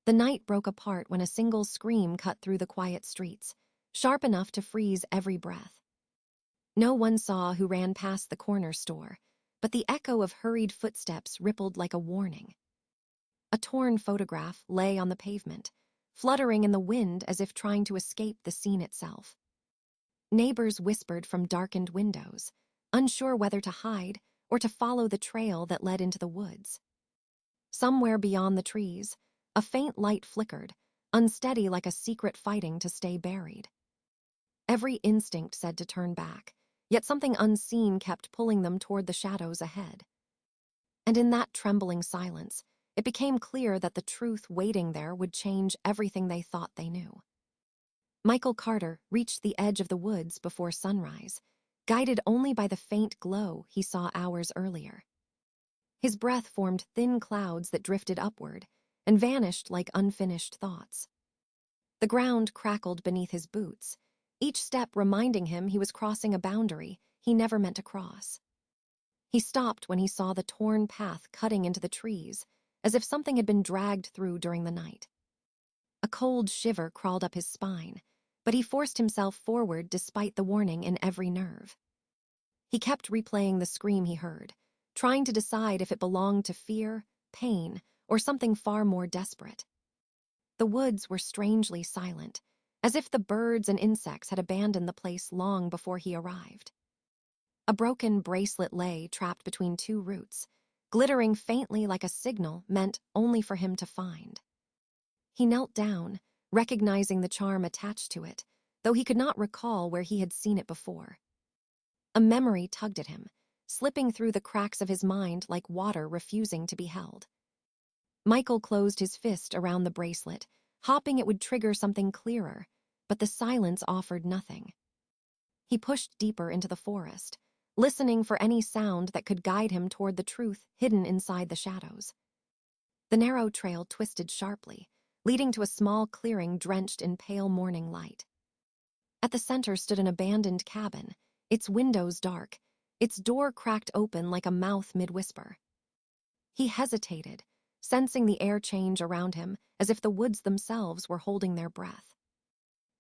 The night broke apart when a single scream cut through the quiet streets, sharp enough to freeze every breath. No one saw who ran past the corner store, but the echo of hurried footsteps rippled like a warning. A torn photograph lay on the pavement, fluttering in the wind as if trying to escape the scene itself. Neighbors whispered from darkened windows, unsure whether to hide or to follow the trail that led into the woods. Somewhere beyond the trees, a faint light flickered, unsteady like a secret fighting to stay buried. Every instinct said to turn back, yet something unseen kept pulling them toward the shadows ahead. And in that trembling silence, it became clear that the truth waiting there would change everything they thought they knew. Michael Carter reached the edge of the woods before sunrise, guided only by the faint glow he saw hours earlier. His breath formed thin clouds that drifted upward and vanished like unfinished thoughts. The ground crackled beneath his boots, each step reminding him he was crossing a boundary he never meant to cross. He stopped when he saw the torn path cutting into the trees, as if something had been dragged through during the night. A cold shiver crawled up his spine, but he forced himself forward despite the warning in every nerve. He kept replaying the scream he heard, trying to decide if it belonged to fear, pain, or something far more desperate. The woods were strangely silent, as if the birds and insects had abandoned the place long before he arrived. A broken bracelet lay trapped between two roots, glittering faintly like a signal meant only for him to find. He knelt down, recognizing the charm attached to it, though he could not recall where he had seen it before. A memory tugged at him, slipping through the cracks of his mind like water refusing to be held. Michael closed his fist around the bracelet, hoping it would trigger something clearer, but the silence offered nothing. He pushed deeper into the forest, listening for any sound that could guide him toward the truth hidden inside the shadows. The narrow trail twisted sharply, leading to a small clearing drenched in pale morning light. At the center stood an abandoned cabin, its windows dark, its door cracked open like a mouth mid-whisper. He hesitated, sensing the air change around him as if the woods themselves were holding their breath.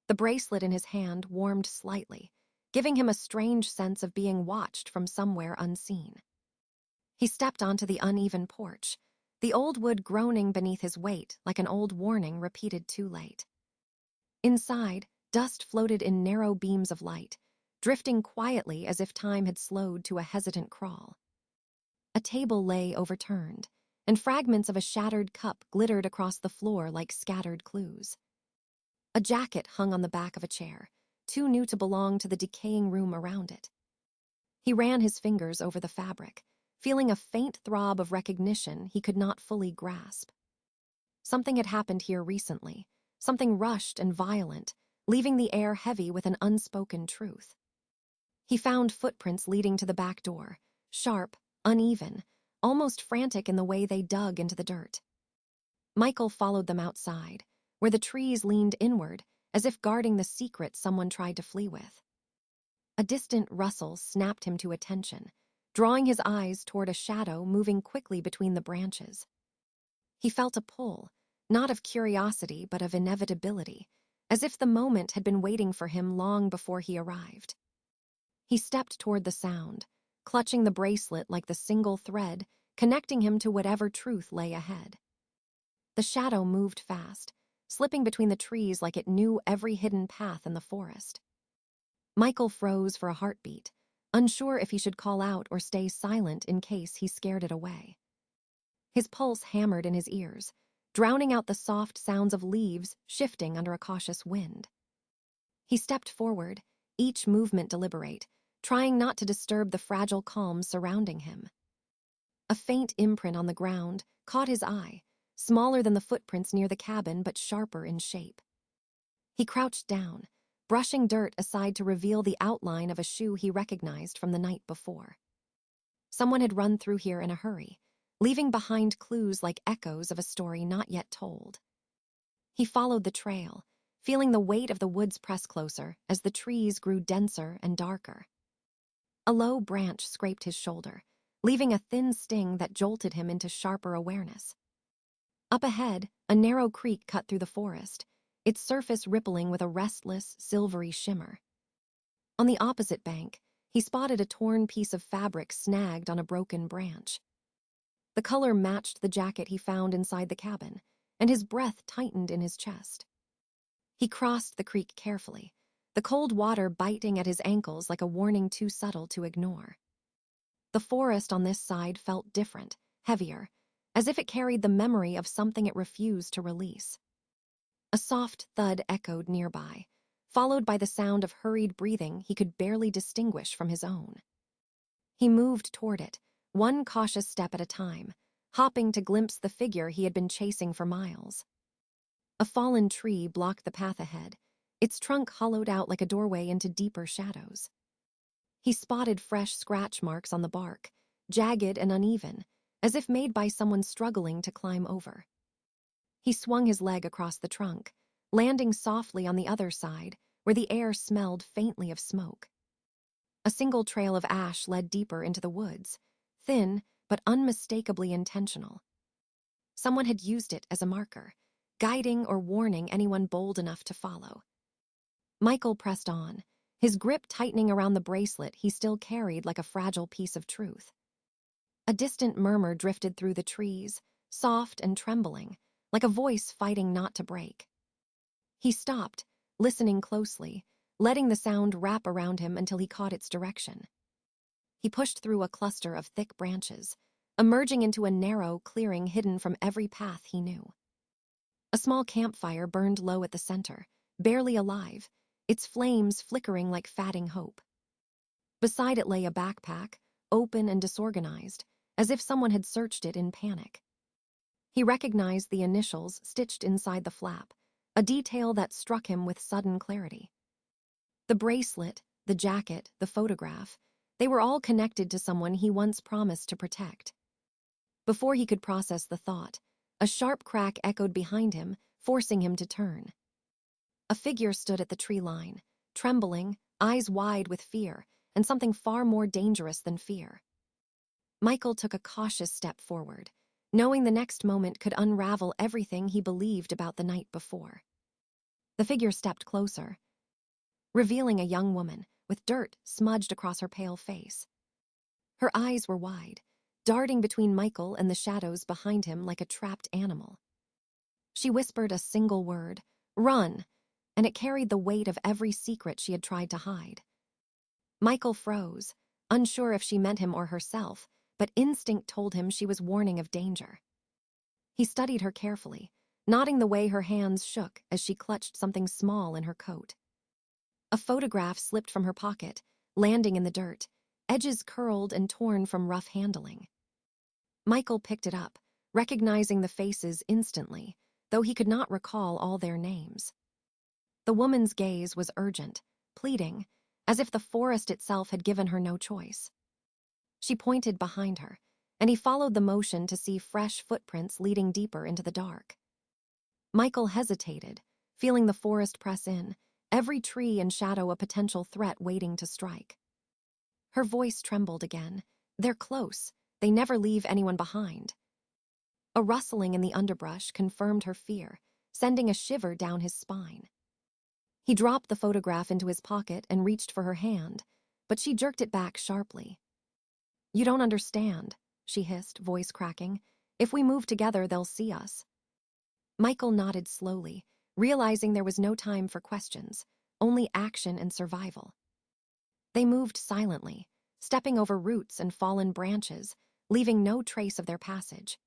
The bracelet in his hand warmed slightly, giving him a strange sense of being watched from somewhere unseen. He stepped onto the uneven porch, the old wood groaning beneath his weight like an old warning repeated too late. Inside, dust floated in narrow beams of light, drifting quietly as if time had slowed to a hesitant crawl. A table lay overturned, and fragments of a shattered cup glittered across the floor like scattered clues. A jacket hung on the back of a chair, too new to belong to the decaying room around it. He ran his fingers over the fabric, feeling a faint throb of recognition he could not fully grasp. Something had happened here recently, something rushed and violent, leaving the air heavy with an unspoken truth. He found footprints leading to the back door, sharp, uneven, almost frantic in the way they dug into the dirt. Michael followed them outside, where the trees leaned inward, as if guarding the secret someone tried to flee with. A distant rustle snapped him to attention, drawing his eyes toward a shadow moving quickly between the branches. He felt a pull, not of curiosity but of inevitability, as if the moment had been waiting for him long before he arrived. He stepped toward the sound, clutching the bracelet like the single thread connecting him to whatever truth lay ahead. The shadow moved fast, slipping between the trees like it knew every hidden path in the forest. Michael froze for a heartbeat, unsure if he should call out or stay silent in case he scared it away. His pulse hammered in his ears, drowning out the soft sounds of leaves shifting under a cautious wind. He stepped forward, each movement deliberate, trying not to disturb the fragile calm surrounding him. A faint imprint on the ground caught his eye, smaller than the footprints near the cabin but sharper in shape. He crouched down, brushing dirt aside to reveal the outline of a shoe he recognized from the night before. Someone had run through here in a hurry, leaving behind clues like echoes of a story not yet told. He followed the trail, feeling the weight of the woods press closer as the trees grew denser and darker. A low branch scraped his shoulder, leaving a thin sting that jolted him into sharper awareness. Up ahead, A narrow creek cut through the forest, its surface rippling with a restless, silvery shimmer. On the opposite bank, he spotted a torn piece of fabric snagged on a broken branch. The color matched the jacket he found inside the cabin, and his breath tightened in his chest. He crossed the creek carefully, the cold water biting at his ankles like a warning too subtle to ignore. The forest on this side felt different, heavier, as if it carried the memory of something it refused to release. A soft thud echoed nearby, followed by the sound of hurried breathing he could barely distinguish from his own. He moved toward it, one cautious step at a time, hopping to glimpse the figure he had been chasing for miles. A fallen tree blocked the path ahead, its trunk hollowed out like a doorway into deeper shadows. He spotted fresh scratch marks on the bark, jagged and uneven, as if made by someone struggling to climb over. He swung his leg across the trunk, landing softly on the other side, where the air smelled faintly of smoke. A single trail of ash led deeper into the woods, thin but unmistakably intentional. Someone had used it as a marker, guiding or warning anyone bold enough to follow. Michael pressed on, his grip tightening around the bracelet he still carried like a fragile piece of truth. A distant murmur drifted through the trees, soft and trembling, like a voice fighting not to break. He stopped, listening closely, letting the sound wrap around him until he caught its direction. He pushed through a cluster of thick branches, emerging into a narrow clearing hidden from every path he knew. A small campfire burned low at the center, barely alive, its flames flickering like fading hope. Beside it lay a backpack, open and disorganized, as if someone had searched it in panic. He recognized the initials stitched inside the flap, a detail that struck him with sudden clarity. The bracelet, the jacket, the photograph, they were all connected to someone he once promised to protect. Before he could process the thought, a sharp crack echoed behind him, forcing him to turn. A figure stood at the tree line, trembling, eyes wide with fear, and something far more dangerous than fear. Michael took a cautious step forward, knowing the next moment could unravel everything he believed about the night before. The figure stepped closer, revealing a young woman with dirt smudged across her pale face. Her eyes were wide, darting between Michael and the shadows behind him like a trapped animal. She whispered a single word, "Run," and it carried the weight of every secret she had tried to hide. Michael froze, unsure if she meant him or herself, but instinct told him she was warning of danger. He studied her carefully, noting the way her hands shook as she clutched something small in her coat. A photograph slipped from her pocket, landing in the dirt, edges curled and torn from rough handling. Michael picked it up, recognizing the faces instantly, though he could not recall all their names. The woman's gaze was urgent, pleading, as if the forest itself had given her no choice. She pointed behind her, and he followed the motion to see fresh footprints leading deeper into the dark. Michael hesitated, feeling the forest press in, every tree and shadow a potential threat waiting to strike. Her voice trembled again. "They're close. They never leave anyone behind." A rustling in the underbrush confirmed her fear, sending a shiver down his spine. He dropped the photograph into his pocket and reached for her hand, but she jerked it back sharply. "You don't understand," she hissed, voice cracking. "If we move together, they'll see us." Michael nodded slowly, realizing there was no time for questions, only action and survival. They moved silently, stepping over roots and fallen branches, leaving no trace of their passage.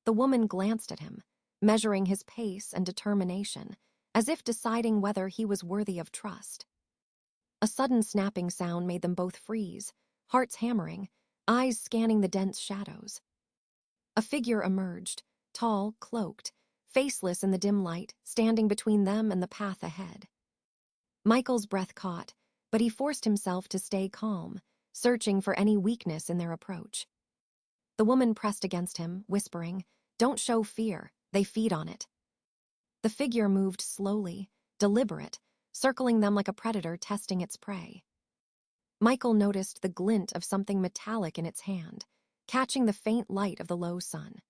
The woman glanced at him, measuring his pace and determination, as if deciding whether he was worthy of trust. A sudden snapping sound made them both freeze, hearts hammering, eyes scanning the dense shadows. A figure emerged, tall, cloaked, faceless in the dim light, standing between them and the path ahead. Michael's breath caught, but he forced himself to stay calm, searching for any weakness in their approach. The woman pressed against him, whispering, "Don't show fear, they feed on it." The figure moved slowly, deliberate, circling them like a predator testing its prey. Michael noticed the glint of something metallic in its hand, catching the faint light of the low sun.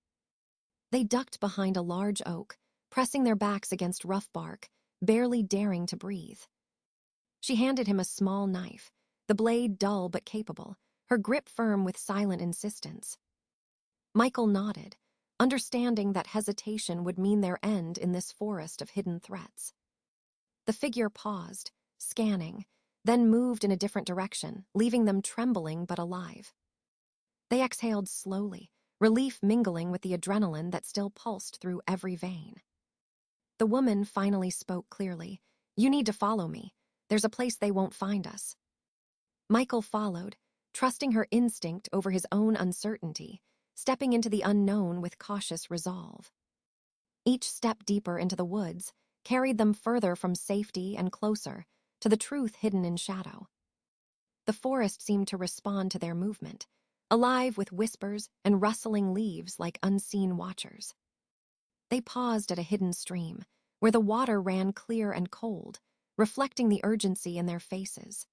They ducked behind a large oak, pressing their backs against rough bark, barely daring to breathe. She handed him a small knife, the blade dull but capable, her grip firm with silent insistence. Michael nodded, understanding that hesitation would mean their end in this forest of hidden threats. The figure paused, scanning, then moved in a different direction, leaving them trembling but alive. They exhaled slowly, relief mingling with the adrenaline that still pulsed through every vein. The woman finally spoke clearly. "You need to follow me. There's a place they won't find us." Michael followed, trusting her instinct over his own uncertainty, stepping into the unknown with cautious resolve. Each step deeper into the woods carried them further from safety and closer to the truth hidden in shadow. The forest seemed to respond to their movement, alive with whispers and rustling leaves like unseen watchers. They paused at a hidden stream, where the water ran clear and cold, reflecting the urgency in their faces.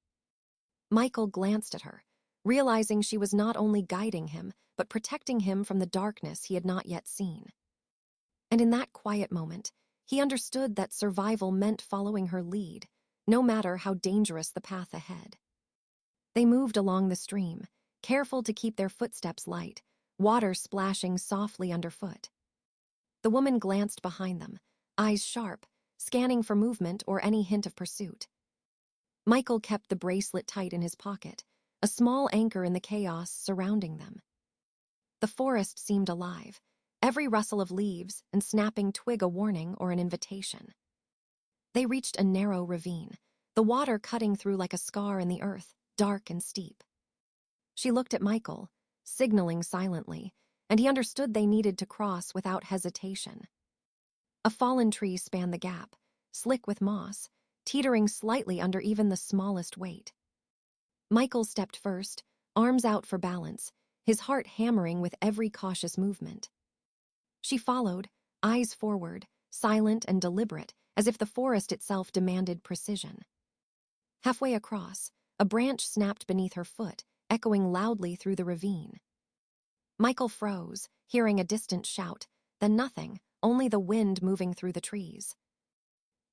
Michael glanced at her, realizing she was not only guiding him, but protecting him from the darkness he had not yet seen. And in that quiet moment, he understood that survival meant following her lead, no matter how dangerous the path ahead. They moved along the stream, careful to keep their footsteps light, water splashing softly underfoot. The woman glanced behind them, eyes sharp, scanning for movement or any hint of pursuit. Michael kept the bracelet tight in his pocket, a small anchor in the chaos surrounding them. The forest seemed alive, every rustle of leaves and snapping twig a warning or an invitation. They reached a narrow ravine, the water cutting through like a scar in the earth, dark and steep. She looked at Michael, signaling silently, and he understood they needed to cross without hesitation. A fallen tree spanned the gap, slick with moss, teetering slightly under even the smallest weight. Michael stepped first, arms out for balance, his heart hammering with every cautious movement. She followed, eyes forward, silent and deliberate, as if the forest itself demanded precision. Halfway across, a branch snapped beneath her foot, echoing loudly through the ravine. Michael froze, hearing a distant shout, then nothing, only the wind moving through the trees.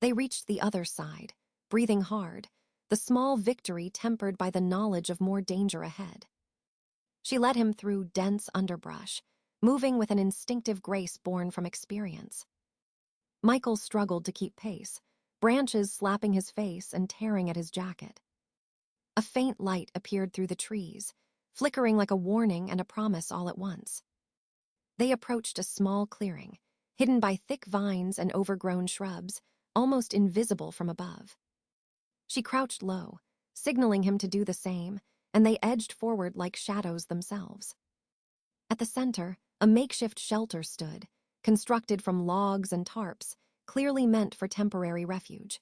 They reached the other side, breathing hard, the small victory tempered by the knowledge of more danger ahead. She led him through dense underbrush, moving with an instinctive grace born from experience. Michael struggled to keep pace, branches slapping his face and tearing at his jacket. A faint light appeared through the trees, flickering like a warning and a promise all at once. They approached a small clearing, hidden by thick vines and overgrown shrubs, almost invisible from above. She crouched low, signaling him to do the same, and they edged forward like shadows themselves. At the center, a makeshift shelter stood, constructed from logs and tarps, clearly meant for temporary refuge.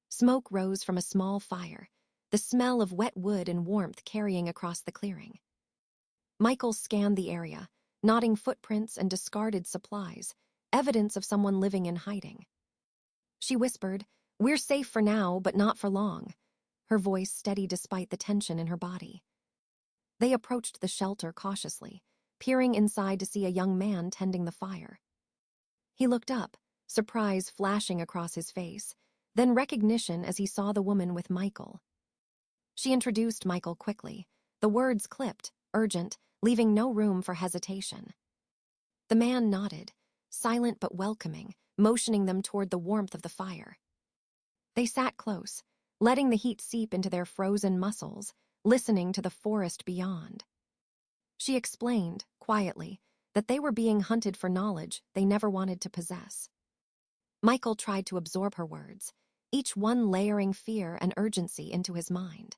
Smoke rose from a small fire, the smell of wet wood and warmth carrying across the clearing. Michael scanned the area, noting footprints and discarded supplies, evidence of someone living in hiding. She whispered, "We're safe for now, but not for long," her voice steady despite the tension in her body. They approached the shelter cautiously, peering inside to see a young man tending the fire. He looked up, surprise flashing across his face, then recognition as he saw the woman with Michael. She introduced Michael quickly, the words clipped, urgent, leaving no room for hesitation. The man nodded, silent but welcoming, motioning them toward the warmth of the fire. They sat close, letting the heat seep into their frozen muscles, listening to the forest beyond. She explained, quietly, that they were being hunted for knowledge they never wanted to possess. Michael tried to absorb her words, each one layering fear and urgency into his mind.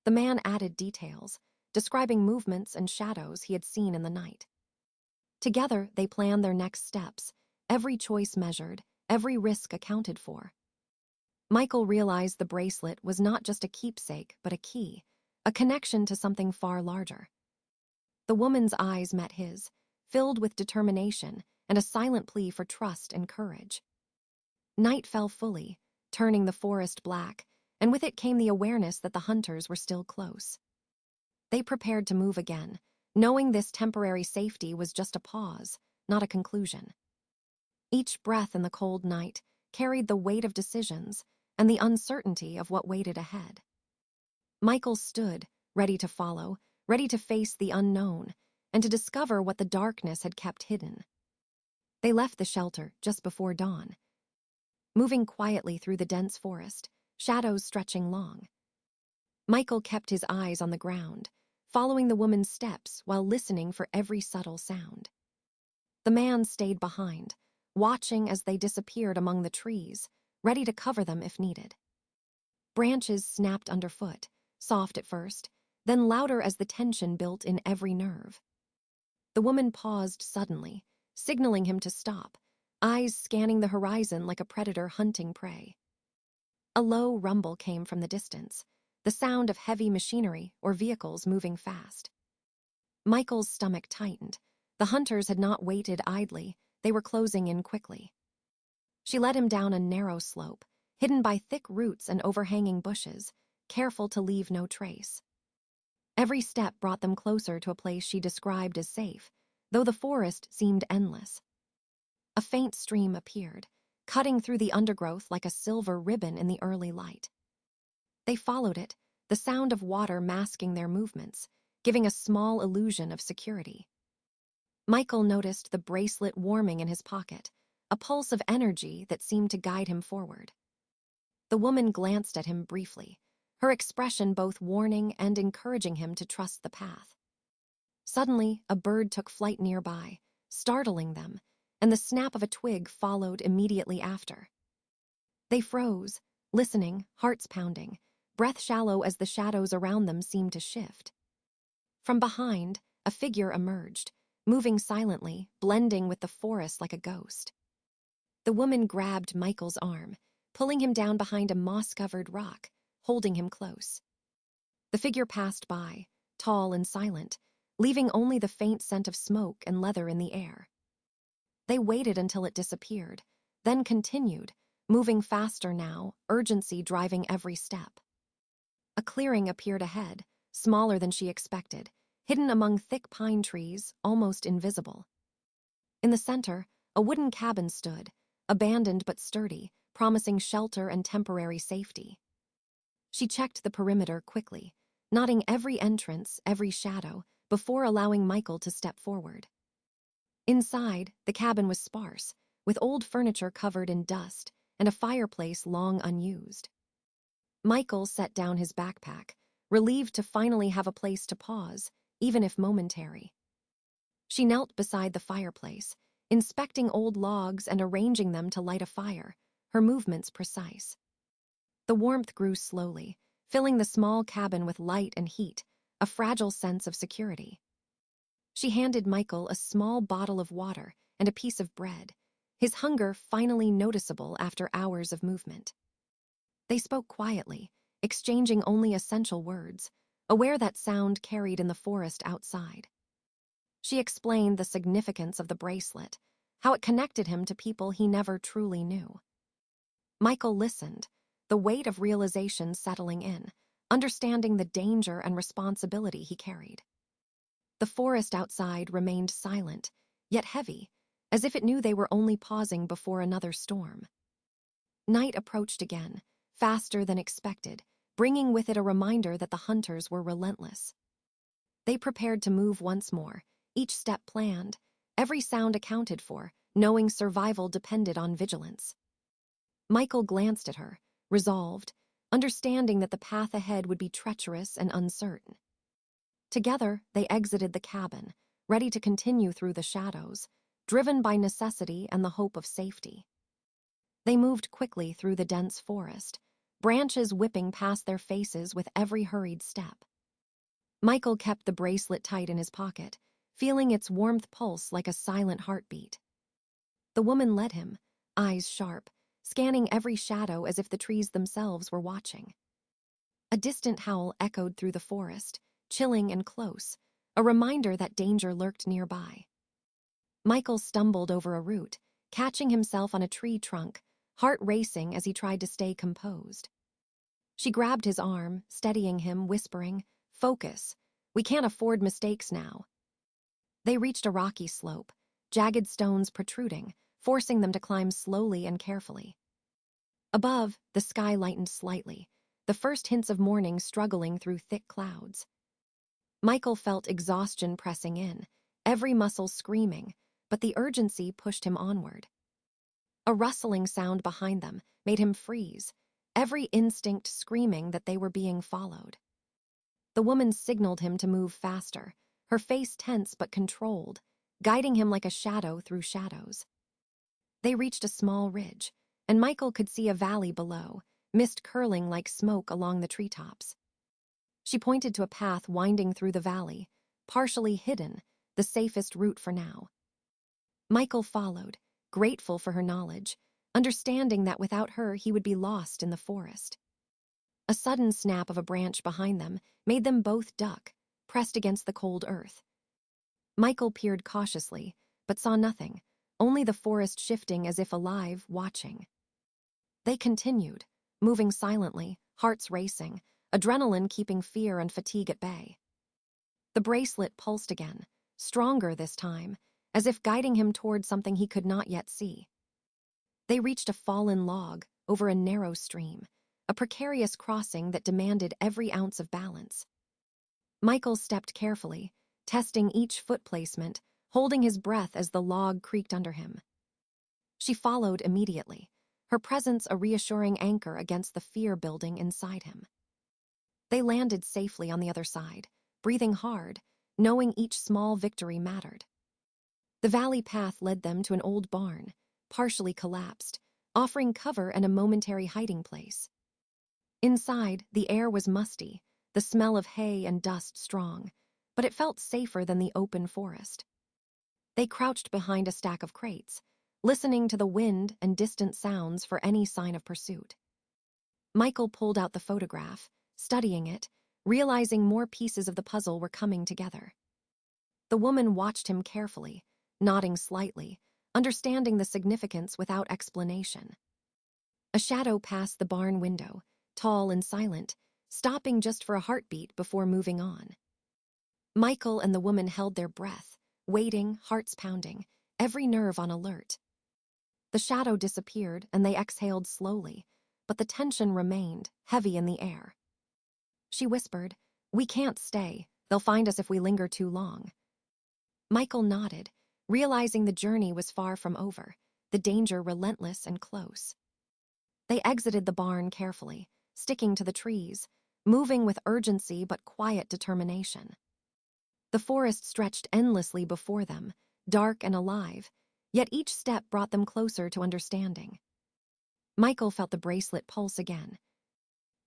The man added details, describing movements and shadows he had seen in the night. Together, they planned their next steps, every choice measured, every risk accounted for. Michael realized the bracelet was not just a keepsake, but a key, a connection to something far larger. The woman's eyes met his, filled with determination and a silent plea for trust and courage. Night fell fully, turning the forest black, and with it came the awareness that the hunters were still close. They prepared to move again, knowing this temporary safety was just a pause, not a conclusion. Each breath in the cold night carried the weight of decisions and the uncertainty of what waited ahead. Michael stood, ready to follow, ready to face the unknown, and to discover what the darkness had kept hidden. They left the shelter just before dawn, moving quietly through the dense forest, shadows stretching long. Michael kept his eyes on the ground, following the woman's steps while listening for every subtle sound. The man stayed behind, watching as they disappeared among the trees, ready to cover them if needed. Branches snapped underfoot, soft at first, then louder as the tension built in every nerve. The woman paused suddenly, signaling him to stop, eyes scanning the horizon like a predator hunting prey. A low rumble came from the distance, the sound of heavy machinery or vehicles moving fast. Michael's stomach tightened. The hunters had not waited idly, they were closing in quickly. She led him down a narrow slope, hidden by thick roots and overhanging bushes, careful to leave no trace. Every step brought them closer to a place she described as safe, though the forest seemed endless. A faint stream appeared, cutting through the undergrowth like a silver ribbon in the early light. They followed it, the sound of water masking their movements, giving a small illusion of security. Michael noticed the bracelet warming in his pocket, a pulse of energy that seemed to guide him forward. The woman glanced at him briefly, her expression both warning and encouraging him to trust the path. Suddenly, a bird took flight nearby, startling them, and the snap of a twig followed immediately after. They froze, listening, hearts pounding, breath shallow as the shadows around them seemed to shift. From behind, a figure emerged, moving silently, blending with the forest like a ghost. The woman grabbed Michael's arm, pulling him down behind a moss-covered rock, holding him close. The figure passed by, tall and silent, leaving only the faint scent of smoke and leather in the air. They waited until it disappeared, then continued, moving faster now, urgency driving every step. A clearing appeared ahead, smaller than she expected, hidden among thick pine trees, almost invisible. In the center, a wooden cabin stood, abandoned but sturdy, promising shelter and temporary safety. She checked the perimeter quickly, noting every entrance, every shadow, before allowing Michael to step forward. Inside, the cabin was sparse, with old furniture covered in dust and a fireplace long unused. Michael set down his backpack, relieved to finally have a place to pause, even if momentary. She knelt beside the fireplace, inspecting old logs and arranging them to light a fire, her movements precise. The warmth grew slowly, filling the small cabin with light and heat, a fragile sense of security. She handed Michael a small bottle of water and a piece of bread, his hunger finally noticeable after hours of movement. They spoke quietly, exchanging only essential words, aware that sound carried in the forest outside. She explained the significance of the bracelet, how it connected him to people he never truly knew. Michael listened, the weight of realization settling in, understanding the danger and responsibility he carried. The forest outside remained silent, yet heavy, as if it knew they were only pausing before another storm. Night approached again, faster than expected, bringing with it a reminder that the hunters were relentless. They prepared to move once more, each step planned, every sound accounted for, knowing survival depended on vigilance. Michael glanced at her, resolved, understanding that the path ahead would be treacherous and uncertain. Together, they exited the cabin, ready to continue through the shadows, driven by necessity and the hope of safety. They moved quickly through the dense forest, branches whipping past their faces with every hurried step. Michael kept the bracelet tight in his pocket, feeling its warmth pulse like a silent heartbeat. The woman led him, eyes sharp, scanning every shadow as if the trees themselves were watching. A distant howl echoed through the forest, chilling and close, a reminder that danger lurked nearby. Michael stumbled over a root, catching himself on a tree trunk, heart racing as he tried to stay composed. She grabbed his arm, steadying him, whispering, "Focus. We can't afford mistakes now." They reached a rocky slope, jagged stones protruding, forcing them to climb slowly and carefully. Above, the sky lightened slightly, the first hints of morning struggling through thick clouds. Michael felt exhaustion pressing in, every muscle screaming, but the urgency pushed him onward. A rustling sound behind them made him freeze, every instinct screaming that they were being followed. The woman signaled him to move faster, her face tense but controlled, guiding him like a shadow through shadows. They reached a small ridge, and Michael could see a valley below, mist curling like smoke along the treetops. She pointed to a path winding through the valley, partially hidden, the safest route for now. Michael followed, grateful for her knowledge, understanding that without her he would be lost in the forest. A sudden snap of a branch behind them made them both duck, pressed against the cold earth. Michael peered cautiously, but saw nothing, only the forest shifting as if alive, watching. They continued, moving silently, hearts racing, adrenaline keeping fear and fatigue at bay. The bracelet pulsed again, stronger this time, as if guiding him toward something he could not yet see. They reached a fallen log over a narrow stream, a precarious crossing that demanded every ounce of balance. Michael stepped carefully, testing each foot placement, holding his breath as the log creaked under him. She followed immediately, her presence a reassuring anchor against the fear building inside him. They landed safely on the other side, breathing hard, knowing each small victory mattered. The valley path led them to an old barn, partially collapsed, offering cover and a momentary hiding place. Inside, the air was musty, the smell of hay and dust strong, but it felt safer than the open forest. They crouched behind a stack of crates, listening to the wind and distant sounds for any sign of pursuit. Michael pulled out the photograph, studying it, realizing more pieces of the puzzle were coming together. The woman watched him carefully, nodding slightly, understanding the significance without explanation. A shadow passed the barn window, tall and silent, stopping just for a heartbeat before moving on. Michael and the woman held their breath, waiting, hearts pounding, every nerve on alert. The shadow disappeared and they exhaled slowly, but the tension remained, heavy in the air. She whispered, "We can't stay. They'll find us if we linger too long." Michael nodded, realizing the journey was far from over, the danger relentless and close. They exited the barn carefully, sticking to the trees, moving with urgency but quiet determination. The forest stretched endlessly before them, dark and alive, yet each step brought them closer to understanding. Michael felt the bracelet pulse again,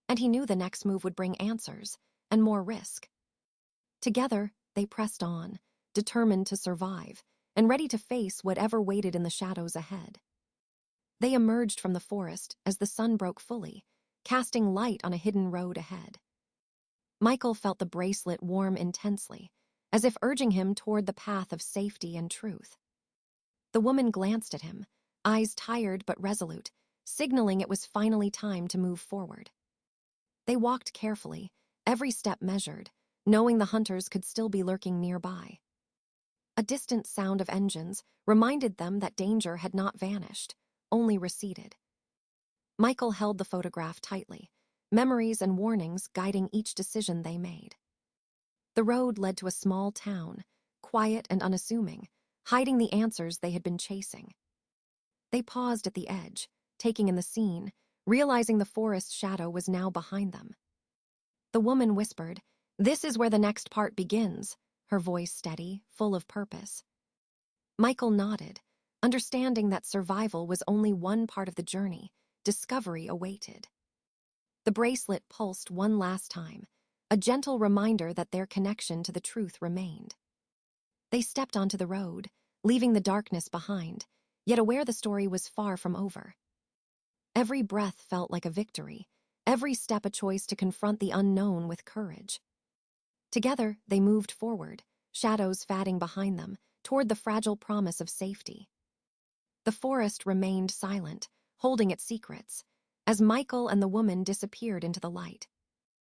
and he knew the next move would bring answers and more risk. Together, they pressed on, determined to survive, and ready to face whatever waited in the shadows ahead. They emerged from the forest as the sun broke fully, casting light on a hidden road ahead. Michael felt the bracelet warm intensely, as if urging him toward the path of safety and truth. The woman glanced at him, eyes tired but resolute, signaling it was finally time to move forward. They walked carefully, every step measured, knowing the hunters could still be lurking nearby. A distant sound of engines reminded them that danger had not vanished, only receded. Michael held the photograph tightly, memories and warnings guiding each decision they made. The road led to a small town, quiet and unassuming, hiding the answers they had been chasing. They paused at the edge, taking in the scene, realizing the forest shadow was now behind them. The woman whispered, "This is where the next part begins," her voice steady, full of purpose. Michael nodded, understanding that survival was only one part of the journey, discovery awaited. The bracelet pulsed one last time, a gentle reminder that their connection to the truth remained. They stepped onto the road, leaving the darkness behind, yet aware the story was far from over. Every breath felt like a victory, every step a choice to confront the unknown with courage. Together, they moved forward, shadows fading behind them, toward the fragile promise of safety. The forest remained silent, holding its secrets, as Michael and the woman disappeared into the light.